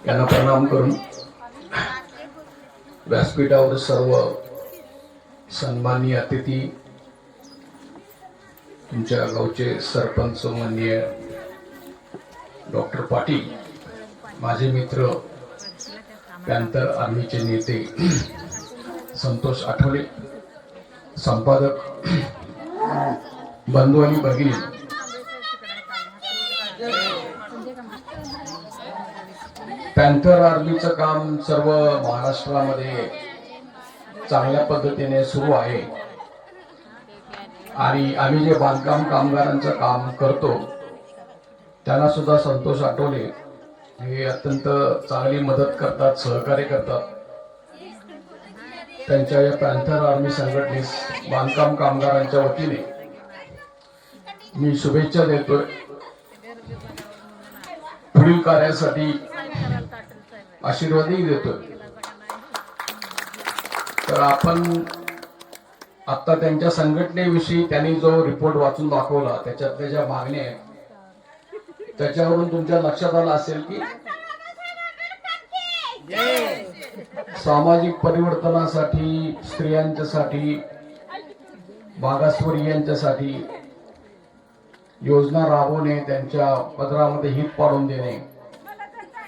यांना प्रणाम करून व्यासपीठावर सर्व सन्माननीय अतिथी, तुमच्या गावचे सरपंच माननीय डॉक्टर पाटील, माझे मित्र पॅन्थर आर्मीचे नेते संतोष आठवले, संपादक बंधू आणि भगिनी, पॅन्थर आर्मीचं काम सर्व महाराष्ट्रामध्ये चांगल्या पद्धतीने सुरू आहे आणि आम्ही जे बांधकाम कामगारांचं काम करतो त्यांना सुद्धा संतोष आठवले हे अत्यंत चांगली मदत करतात, सहकार्य करतात. त्यांच्या या पॅन्थर आर्मी संघटनेस बांधकाम कामगारांच्या वतीने मी शुभेच्छा देतोय. पुढील कार्यासाठी आशीर्वादही देतोय. तर आपण आता त्यांच्या संघटनेविषयी त्यांनी जो रिपोर्ट वाचून दाखवला त्याच्यातल्या ज्या मागण्या आहेत त्याच्यावरून तुमच्या लक्षात आलं असेल की सामाजिक परिवर्तनासाठी, स्त्रियांच्यासाठी, मागासवर्गीयांच्यासाठी योजना राबवणे, त्यांच्या पदरामध्ये हित पाडून देणे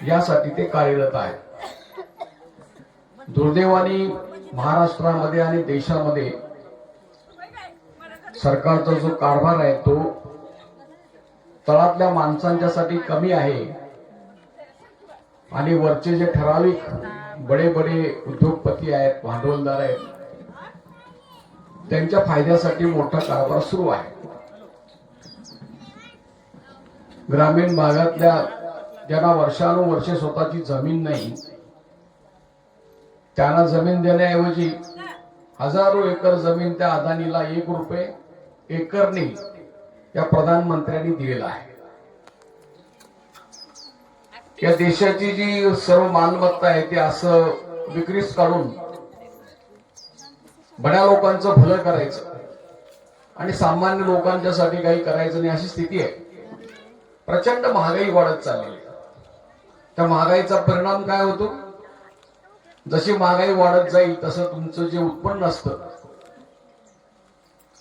यासाठी ते कार्यरत आहेत. दुर्दैवाने महाराष्ट्रामध्ये आणि देशामध्ये सरकारचा जो कारभार आहे तो तळातल्या माणसांच्यासाठी कमी आहे आणि वरचे जे ठराविक बडे उद्योगपती आहेत, भांडवलदार आहेत, त्यांच्या फायद्यासाठी मोठा कारभार सुरू आहे. ग्रामीण भागातल्या ज्यांना वर्षानुवर्षे स्वतःची जमीन नाही त्यांना जमीन देण्याऐवजी हजारो एकर जमीन त्या अदानीला 1 रुपये एकरने या प्रधानमंत्र्यांनी दिलेला आहे. या देशाची जी सर्व मालमत्ता आहे ती असं विक्रीस काढून बड्या लोकांचं भलं करायचं आणि सामान्य लोकांच्यासाठी काही करायचं नाही अशी स्थिती आहे. प्रचंड महागाई वाढत चालली. त्या महागाईचा परिणाम काय होतो? जशी महागाई वाढत जाईल तसं तुमचं जे उत्पन्न असतं,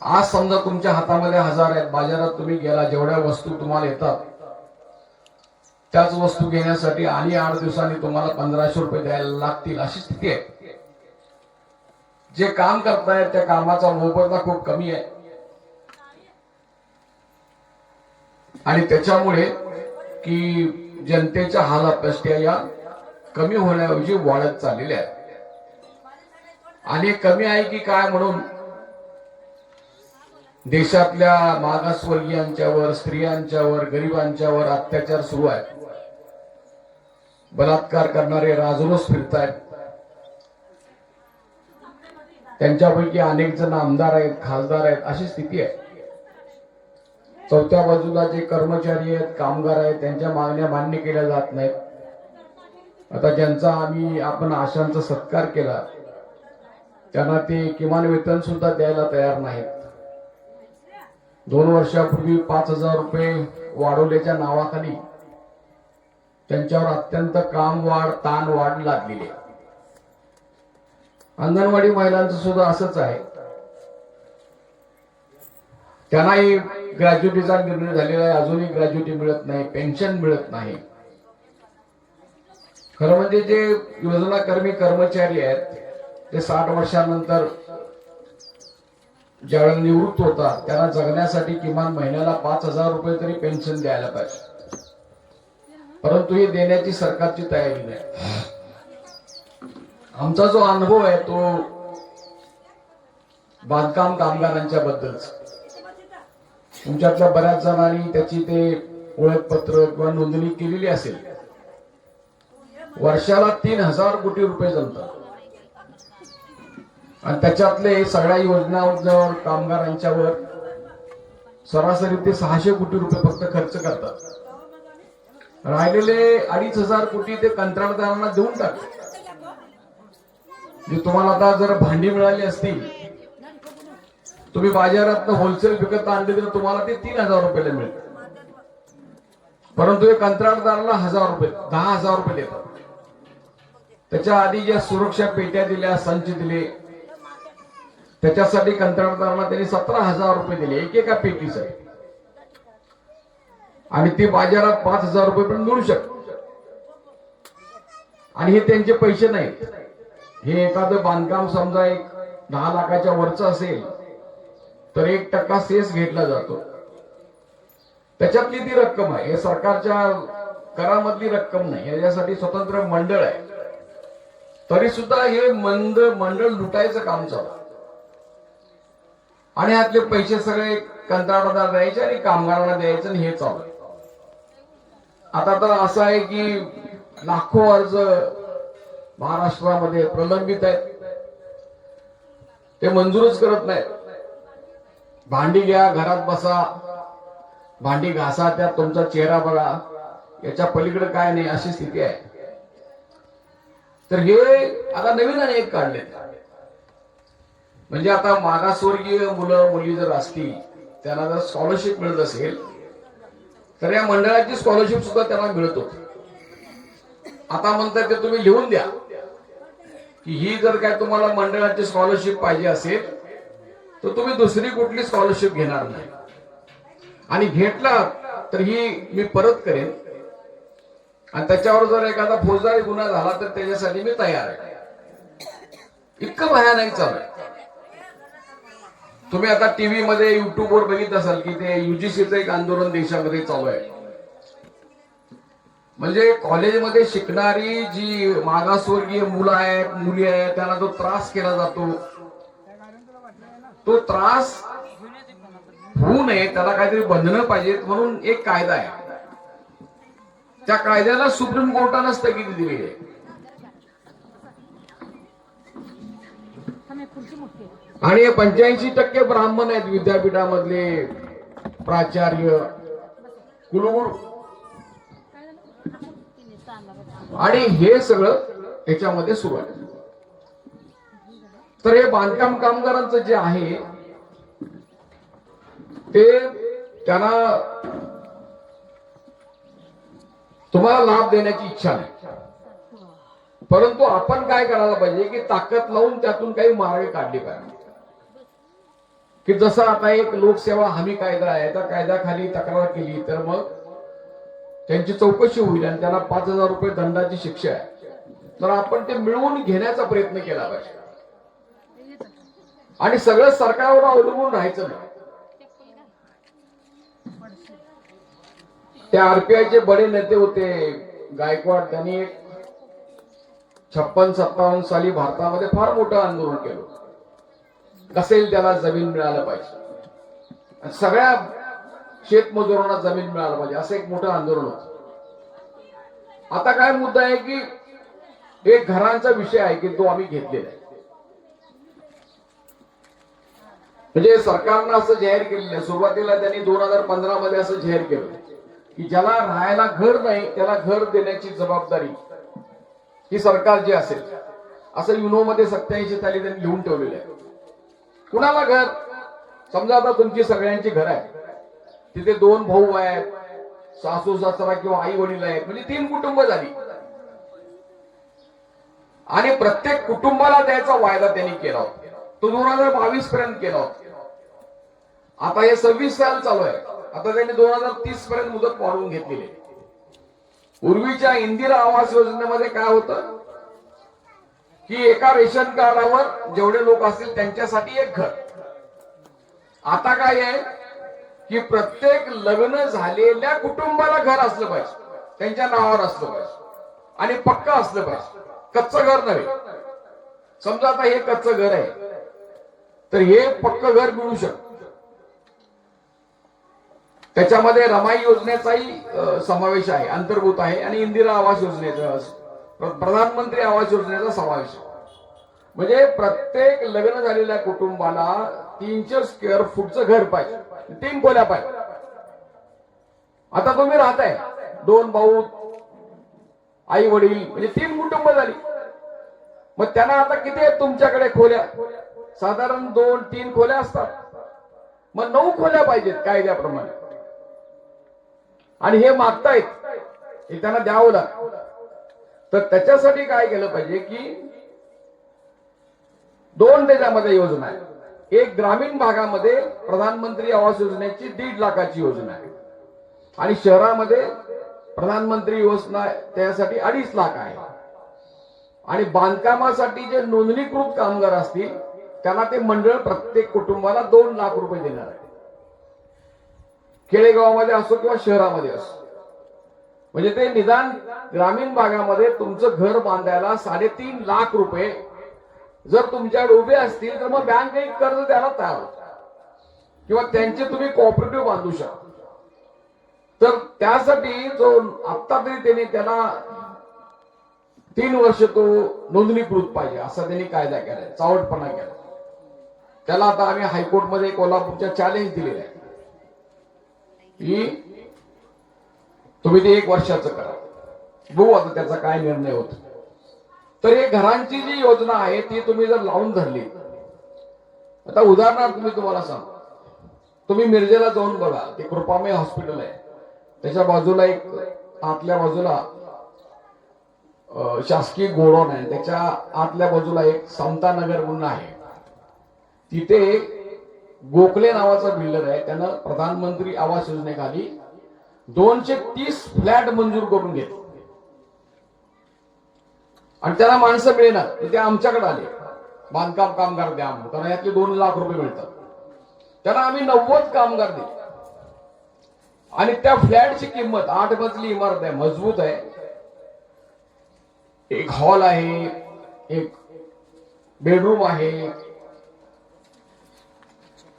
आज समजा तुमच्या हातामध्ये 1000 आहेत, बाजारात तुम्ही गेला, जेवढ्या वस्तू तुम्हाला येतात त्याच वस्तू घेण्यासाठी आणि 8 दिवसांनी तुम्हाला 1500 रुपये द्यायला लागतील अशी स्थिती आहे. जे काम करतायत त्या कामाचा मोबदला खूप कमी आहे आणि त्याच्यामुळे की जनतेच्या हालअपेष्टा या कमी होण्याऐवजी वाढत चाललेल्या आहेत. आणि कमी आहे की काय म्हणून देशातल्या मागासवर्गीयांच्यावर, स्त्रियांच्यावर, गरिबांच्यावर अत्याचार सुरू आहेत. बलात्कार करणारे राजरोस फिरतायत. त्यांच्यापैकी अनेक जण आमदार आहेत, खासदार आहेत अशी स्थिती आहे. चौथ्या बाजूला जे कर्मचारी आहेत, कामगार आहेत, त्यांच्या मागण्या मान्य केल्या जात नाहीत. आता ज्यांचा आपण आशांचा सत्कार केला त्यांना ते किमान वेतन सुद्धा द्यायला तयार नाहीत. 2 वर्षापूर्वी 5000 रुपये वाढवल्याच्या नावाखाली त्यांच्यावर अत्यंत काम वाढ, ताण वाढ लागलेली आहे. अंगणवाडी महिलांचं सुद्धा असंच आहे. त्यांनाही ग्रॅज्युटीचा निर्णय झालेला आहे, अजूनही ग्रॅज्युटी मिळत नाही, पेन्शन मिळत नाही. खरं म्हणजे जे योजनाकर्मी कर्मचारी आहेत ते 60 वर्षानंतर ज्यावेळेला निवृत्त होतात त्यांना जगण्यासाठी किमान महिन्याला 5000 रुपये तरी पेन्शन द्यायला पाहिजे. परंतु हे देण्याची सरकारची तयारी नाही. आमचा जो अनुभव आहे तो बांधकाम कामगारांच्या बद्दलचा. तुमच्यातल्या बऱ्याच जणांनी त्याची ते ओळखपत्र किंवा नोंदणी केलेली असेल. वर्षाला 3000 कोटी रुपये जमतात आणि त्याच्यातले सगळ्या योजनांवर कामगारांच्यावर सरासरी ते 600 कोटी रुपये फक्त खर्च करतात. राहिलेले 2500 कोटी ते कंत्राटदारांना देऊन टाकतात. तुम्हाला आता जर भांडी मिळाली असतील, तुम्ही बाजारात होलसेल विकत आणले तर तुम्हाला ते 3000 रुपयाला मिळते. परंतु हे कंत्राटदाराला 10,000 रुपये देतात. त्याच्या आधी ज्या सुरक्षा पेट्या दिल्या, संच दिले, त्याच्यासाठी कंत्राटदाराला त्यांनी 17,000 रुपये दिले एकेका पेटीसाठी. आणि ती बाजारात 5,000 रुपये पण मिळू शकते. आणि हे त्यांचे पैसे नाहीत. हे एखादं बांधकाम समजा 10 लाखाच्या वरचं असेल तर 1% सेस घेतला जातो. त्याच्यातली ती रक्कम आहे. हे सरकारच्या करामधली रक्कम नाही. याच्यासाठी स्वतंत्र मंडळ आहे. तरी सुद्धा हे मंडळ लुटायचं काम चालू. आणि यातले पैसे सगळे कंत्राटदार द्यायचे आणि कामगारांना द्यायचे आणि हे चालू. आता तर असं आहे की लाखो अर्ज महाराष्ट्रामध्ये प्रलंबित आहेत. ते मंजूरच करत नाहीत. भांडी घ्या, घरात बसा, भांडी घासा, त्यात तुमचा चेहरा बघा, याच्या पलीकडे काय नाही अशी स्थिती आहे. तर हे आता नवीन आणि एक काढले. म्हणजे आता मागासवर्गीय मुलं मुली जर असतील त्यांना जर स्कॉलरशिप मिळत असेल तर या मंडळाची स्कॉलरशिप सुद्धा त्यांना मिळत होती. आता म्हणतात ते तुम्ही लिहून द्या की ही जर काय तुम्हाला मंडळाची स्कॉलरशिप पाहिजे असेल तर तुम्ही दुसरी कुठली स्कॉलरशिप घेणार नाही. आणि घेतला तर ही मी परत करेन. आणि त्याच्यावर जर एखादा फौजदारी गुन्हा झाला तर त्याच्यासाठी मी तयार आहे. इतकं भयानक चालू आहे. तुम्ही आता टीव्ही मध्ये, युट्यूबवर बघित असाल की ते युजीसीचं एक आंदोलन देशामध्ये चालू आहे. म्हणजे कॉलेजमध्ये शिकणारी जी मागासवर्गीय मुलं आहेत, मुली आहेत, त्यांना जो त्रास केला जातो, तो त्रास होऊ नये, त्याला काहीतरी बंधनं पाहिजेत म्हणून एक कायदा आहे. त्या कायद्याला सुप्रीम कोर्टानं स्थगिती दिली आहे. आणि 85% ब्राह्मण आहेत विद्यापीठामधले प्राचार्य, कुलगुरू. आणि हे सगळं त्याच्यामध्ये सुरू आहे. तर हे बांधकाम कामगारांचं जे आहे ते त्यांना तुम्हाला लाभ देण्याची इच्छा नाही. परंतु आपण काय करायला पाहिजे की ताकद लावून त्यातून काही मार्ग काढले पाहिजे. की जसं आता एक लोकसेवा हमी कायदा आहे, त्या कायद्याखाली तक्रार केली तर मग त्यांची चौकशी होईल आणि त्याला 5,000 रुपये दंडाची शिक्षा आहे. तर आपण ते मिळवून घेण्याचा प्रयत्न केला पाहिजे. आणि सगळं सरकारवर अवलंबून राहायचं नाही. त्या आरपीआयचे बडे नेते होते गायकवाड, त्यांनी 56-57 साली भारतामध्ये फार मोठं आंदोलन केलं. कसेल त्याला जमीन मिळालं पाहिजे, सगळ्या शेतमजुरांना जमीन मिळालं पाहिजे, असं एक मोठं आंदोलन होतं. आता काय मुद्दा आहे की एक घरांचा विषय आहे की तो आम्ही घेतलेला आहे. म्हणजे सरकारनं असं जाहीर केलेलं आहे. सुरुवातीला त्यांनी 2015 मध्ये असं जाहीर केलं की ज्याला राहायला घर नाही त्याला घर देण्याची जबाबदारी ही सरकारची असेल, असं युनो मध्ये 87 साली त्यांनी लिहून ठेवलेलं आहे. कुणाला घर, समजा आता तुमची सगळ्यांची घर आहे, तिथे 2 भाऊ आहेत, सासू सासरा किंवा आई वडील आहेत, म्हणजे 3 कुटुंब झाली. आणि प्रत्येक कुटुंबाला द्यायचा वायदा त्यांनी केला होता. तो 2022 पर्यंत केला होता. आता हे 26 साल चालू आहे. आता त्यांनी 2030 पर्यंत मुदत वाढवून घेतलेली. पूर्वीच्या इंदिरा आवास योजनेमध्ये काय होतं की एका रेशन कार्डावर जेवढे लोक असतील त्यांच्यासाठी एक घर. आता काय आहे की प्रत्येक लग्न झालेल्या कुटुंबाला घर असलं पाहिजे, त्यांच्या नावावर असलं पाहिजे आणि पक्का असलं पाहिजे, कच्चं घर नव्हे. समजा आता हे कच्चं घर आहे तर हे पक्क घर मिळू शकतं. त्याच्यामध्ये रमाई योजनेचाही समावेश आहे, अंतर्भूत आहे, आणि इंदिरा आवास योजनेचा, प्रधानमंत्री आवास योजनेचा समावेश आहे. म्हणजे प्रत्येक लग्न झालेल्या कुटुंबाला 300 स्क्वेअर फूटचं घर पाहिजे, 3 खोल्या पाहिजे. आता तुम्ही राहताय 2 भाऊ, आई वडील, म्हणजे 3 कुटुंब झाली. मग त्यांना आता किती आहेत तुमच्याकडे खोल्या? साधारण 2-3 खोल्या असतात. मग 9 खोल्या पाहिजेत कायद्याप्रमाणे. आणि हे मागतायत, हे त्यांना द्यावं लागतं. तर त्याच्यासाठी काय केलं पाहिजे की दोन त्याच्यामध्ये योजना आहे. एक ग्रामीण भागामध्ये प्रधानमंत्री आवास योजनेची 1.5 लाखाची योजना आहे आणि शहरामध्ये प्रधानमंत्री योजना त्यासाठी 2.5 लाख आहे. आणि बांधकामासाठी जे नोंदणीकृत कामगार असतील त्यांना ते मंडळ प्रत्येक कुटुंबाला 2 लाख रुपये देणार आहे. खेडेगावामध्ये असो किंवा शहरामध्ये असो. म्हणजे ते निदान ग्रामीण भागामध्ये तुमचं घर बांधायला 3.5 लाख रुपये जर तुमच्याकडे उभे असतील तर मग बँक एक कर्ज द्यायला तयार होते किंवा त्यांचे तुम्ही कोऑपरेटिव्ह बांधू शकता. तर त्यासाठी जो आत्ता तरी त्यांनी त्याला 3 वर्ष तो नोंदणीकृत पाहिजे असा त्यांनी कायदा केलाय, चावटपणा केला. त्याला आता आम्ही हायकोर्टमध्ये कोल्हापूरच्या चॅलेंज दिलेलं आहे की तुम्ही ते 1 वर्षाचं करा, बघू आता त्याचा काय निर्णय होतो. तर हे घरांची जी योजना आहे ती तुम्ही जर लावून धरली, आता उदाहरणार्थ मी तुम्हाला सांगतो, तुम्ही मिरजेला जाऊन बघा, ते कृपामय हॉस्पिटल आहे, त्याच्या बाजूला एक आतल्या बाजूला शासकीय गोडाऊन आहे, त्याच्या आतल्या बाजूला एक समतानगर म्हणून आहे, तिथे गोखले नावाचा बिल्डर आहे, त्यानं प्रधानमंत्री आवास योजनेखाली 230 फ्लॅट मंजूर करून घेतले आणि त्याला माणसं मिळणार. ते आमच्याकडे आले, बांधकाम कामगार द्या म्हणून, कारण यातले 2 लाख रुपये मिळतात. त्यांना आम्ही 90 कामगार दिले आणि त्या फ्लॅटची किंमत 8 मजली इमारत आहे, मजबूत आहे, एक हॉल आहे, एक बेडरूम आहे,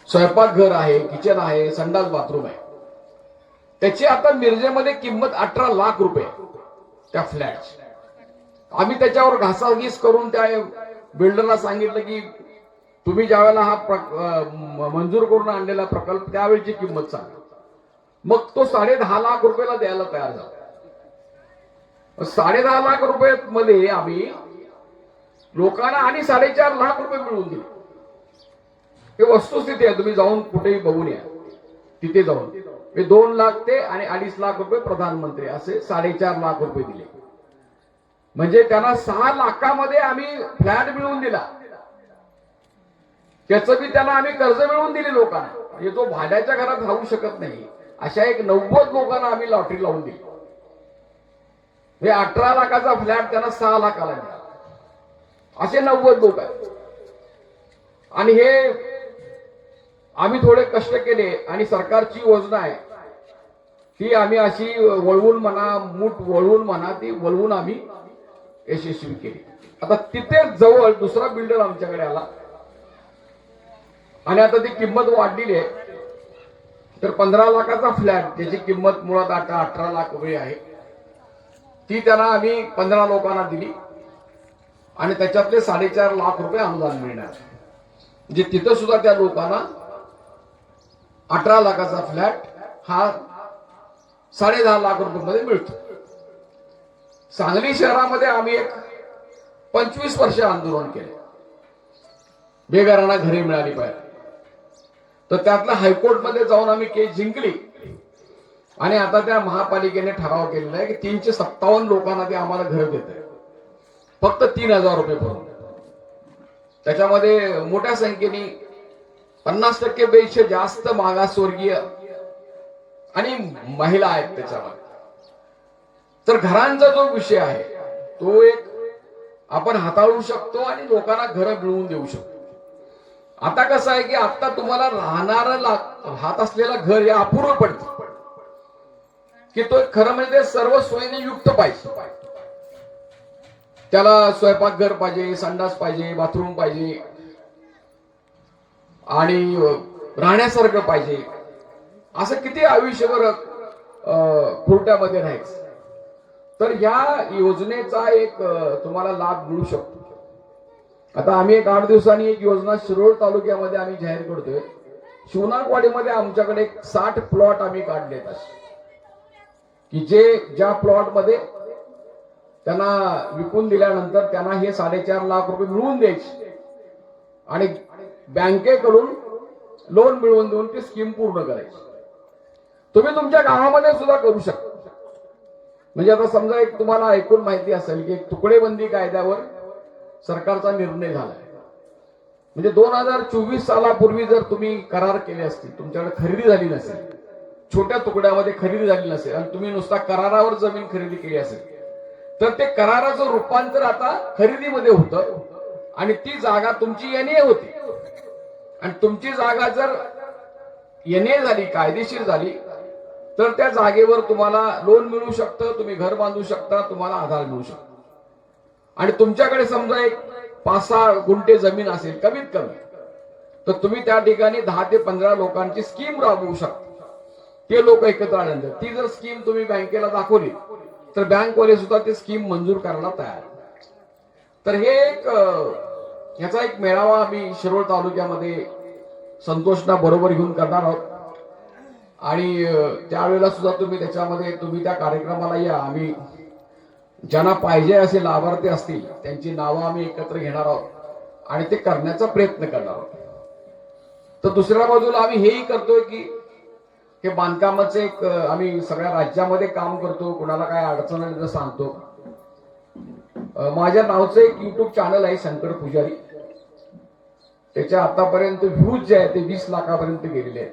स्वयंपाकघर आहे, किचन आहे, संडास बाथरूम आहे. त्याची आता मिरजेमध्ये किंमत 18 लाख रुपये त्या फ्लॅटची. आम्ही त्याच्यावर घासाघीस करून त्या बिल्डरला सांगितलं की तुम्ही ज्यावेळेला हा मंजूर करून आणलेला प्रकल्प त्यावेळेची किंमत सांगा. मग तो 10.5 लाख रुपयाला द्यायला तयार झाला. 10.5 लाख रुपये मध्ये आम्ही लोकांना आणि 4.5 लाख रुपये मिळवून दिले. हे वस्तुस्थिती आहे, तुम्ही जाऊन कुठेही बघून या, तिथे जाऊन 2 लाख ते आणि 2.5 लाख रुपये प्रधानमंत्री असे 4.5 लाख रुपये दिले. म्हणजे त्यांना 6 लाखामध्ये आम्ही फ्लॅट मिळवून दिला. त्याचं बी त्यांना आम्ही कर्ज मिळवून दिली लोकांना. म्हणजे जो भाड्याच्या घरात राहू शकत नाही अशा एक 90 लोकांना आम्ही लॉटरी लावून दिली. हे 18 लाखाचा फ्लॅट त्यांना 6 लाखाला मिळाला. असे 90 लोक आहेत. आणि हे आम्ही थोडे कष्ट केले आणि सरकारची योजना आहे ती आम्ही अशी वळवून म्हणा, मूठ वळवून म्हणा, ती वळवून आम्ही यशस्वी केली. आता तिथे जवळ दुसरा बिल्डर आमच्याकडे आला आणि आता ती किंमत वाढलेली आहे. तर 15 लाखाचा फ्लॅट ज्याची किंमत मुळात 18 लाख रुपये आहे, ती त्यांना आम्ही 15 लोकांना दिली आणि त्याच्यातले 4.5 लाख रुपये अनुदान मिळणार. म्हणजे तिथं सुद्धा त्या लोकांना 18 लाखाचा फ्लॅट हा 10.5 लाख रुपये मध्ये मिळतो. सांगली शहरामध्ये आम्ही एक 25 वर्ष आंदोलन केले, बेघरांना घरे मिळाली पाहिजे. तर त्यातल्या हायकोर्टमध्ये जाऊन आम्ही केस जिंकली आणि आता त्या महापालिकेने ठराव केलेला आहे की 357 लोकांना ते आम्हाला घर देते, फक्त 3,000 रुपये भरून. त्याच्यामध्ये मोठ्या संख्येने 50% पेक्षा जास्त मागासवर्गीय आणि महिला आहेत त्याच्यामध्ये. तर घरांचा जो विषय आहे तो एक आपण हाताळू शकतो आणि लोकांना घरं मिळवून देऊ शकतो. आता कसं आहे की आता तुम्हाला राहत असलेलं घर हे अपूर्व पडतं की तो खरं म्हणजे सर्व सोयीने युक्त पाहिजे. त्याला स्वयंपाकघर पाहिजे, संडास पाहिजे, बाथरूम पाहिजे आणि राहण्यासारखं पाहिजे. असं किती आयुष्यभर खुर्ट्यामध्ये राहायचं. तर या योजनेचा एक तुम्हाला लाभ मिळू शकतो. आता आम्ही एक 8 दिवसांनी एक योजना शिरोळ तालुक्यामध्ये आम्ही जाहीर करतोय. शिवनाकवाडीमध्ये आमच्याकडे 60 प्लॉट आम्ही काढलेत असे की ज्या प्लॉट मध्ये त्यांना विकून दिल्यानंतर त्यांना हे 4.5 लाख रुपये मिळवून द्यायचे आणि बँकेकडून लोन मिळवून देऊन ती स्कीम पूर्ण करायची. तुम्ही तुमच्या गावामध्ये सुद्धा करू शकता. म्हणजे आता समजा एक तुम्हाला ऐकून माहिती असेल की एक तुकडेबंदी कायद्यावर सरकारचा निर्णय झालाय. म्हणजे 2024 सालापूर्वी जर तुम्ही करार केले असतील, तुमच्याकडे खरेदी झाली नसेल, छोट्या तुकड्यामध्ये खरेदी झाली नसेल आणि तुम्ही नुसता करारावर जमीन खरेदी केली असेल, तर ते कराराचं रूपांतर आता खरेदीमध्ये होतं आणि ती जागा तुमची एनए होती. आणि तुमची जागा जर एनए झाली, कायदेशीर झाली, तर त्या जागेवर तुम्हाला लोन मिळू शकतं, तुम्ही घर बांधू शकता, तुम्हाला आधार मिळू शकतो. आणि तुमच्याकडे समजा एक 5-6 गुंठे जमीन असेल कमीत कमी, तर तुम्ही त्या ठिकाणी 10 ते 15 लोकांची स्कीम राबवू शकता. ते लोक एकत्र आल्यानंतर ती जर स्कीम तुम्ही बँकेला दाखवली तर बँकवाले सुद्धा ती स्कीम मंजूर करायला तयार. तर हे एक ह्याचा एक मेळावा आम्ही शिरोळ तालुक्यामध्ये संतोषना बरोबर घेऊन करणार आहोत. आणि त्यावेळेला सुद्धा तुम्ही त्या कार्यक्रमाला या. आम्ही ज्यांना पाहिजे असे लाभार्थी असतील त्यांची नावं आम्ही एकत्र घेणार आहोत आणि ते करण्याचा प्रयत्न करणार आहोत. तर दुसऱ्या बाजूला आम्ही हेही करतोय की हे बांधकामाचं एक आम्ही सगळ्या राज्यामध्ये काम करतो. कुणाला काय अडचण आली तर सांगतो. माझ्या नावचं एक युट्यूब चॅनल आहे शंकर पुजारी. त्याच्या आतापर्यंत व्ह्यूज जे आहेत ते 20 लाखापर्यंत गेलेले आहेत.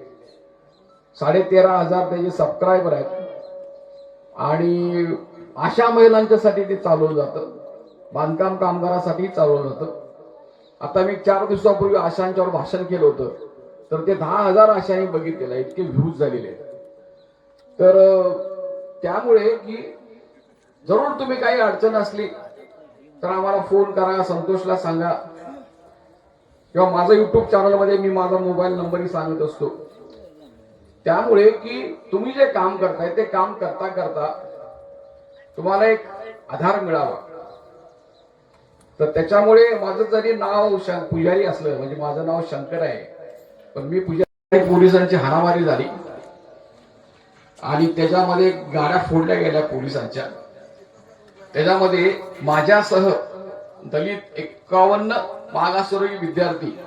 13,500 त्याचे सबस्क्रायबर आहेत. आणि आशा महिलांच्यासाठी ते चालवलं जातं, बांधकाम कामगारासाठी चालवलं जातं. आता मी 4 दिवसापूर्वी आशांच्यावर भाषण केलं होतं, तर ते 10,000 आशांनी बघितलेलं आहे, इतके व्ह्यूज झालेले आहेत. तर त्यामुळे की जरूर तुम्ही काही अडचण असली तर आम्हाला फोन करा, संतोषला सांगा, किंवा माझं युट्यूब चॅनलमध्ये मी माझा मोबाईल नंबरही सांगत असतो. त्यामुळे की तुम्ही जे काम करताय ते काम करता करता तुम्हाला एक आधार मिळावा. तर त्याच्यामुळे माझं जरी नाव पुजारी असलं, म्हणजे माझं नाव शंकर आहे, पण मी पुजारी पोलिसांची हाणामारी झाली आणि त्याच्यामध्ये गाड्या फोडल्या गेल्या पोलिसांच्या. त्याच्यामध्ये माझ्यासह दलित 51 मागासवर्गीय विद्यार्थी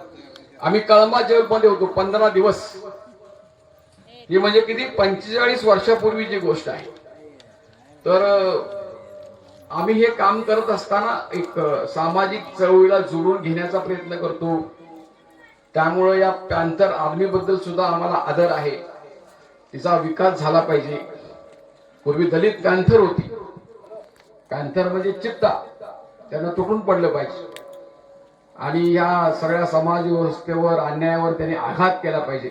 आम्ही कळंबा जेलमध्ये होतो 15 दिवस. ही म्हणजे किती 45 वर्षापूर्वीची गोष्ट आहे. तर आम्ही हे काम करत असताना एक सामाजिक चळवळीला जोडून घेण्याचा प्रयत्न करतो. त्यामुळे या पॅन्थर आर्मी बद्दल सुद्धा आम्हाला आदर आहे. तिचा विकास झाला पाहिजे. पूर्वी दलित पॅन्थर होती, पॅन्थर म्हणजे चित्ता, त्यांना तुटून पडलं पाहिजे आणि या सगळ्या समाज व्यवस्थेवर अन्यायावर त्यांनी आघात केला पाहिजे.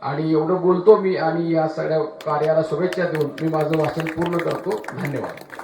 आणि एवढं बोलतो मी आणि या सगळ्या कार्याला शुभेच्छा देऊन मी माझं भाषण पूर्ण करतो. धन्यवाद.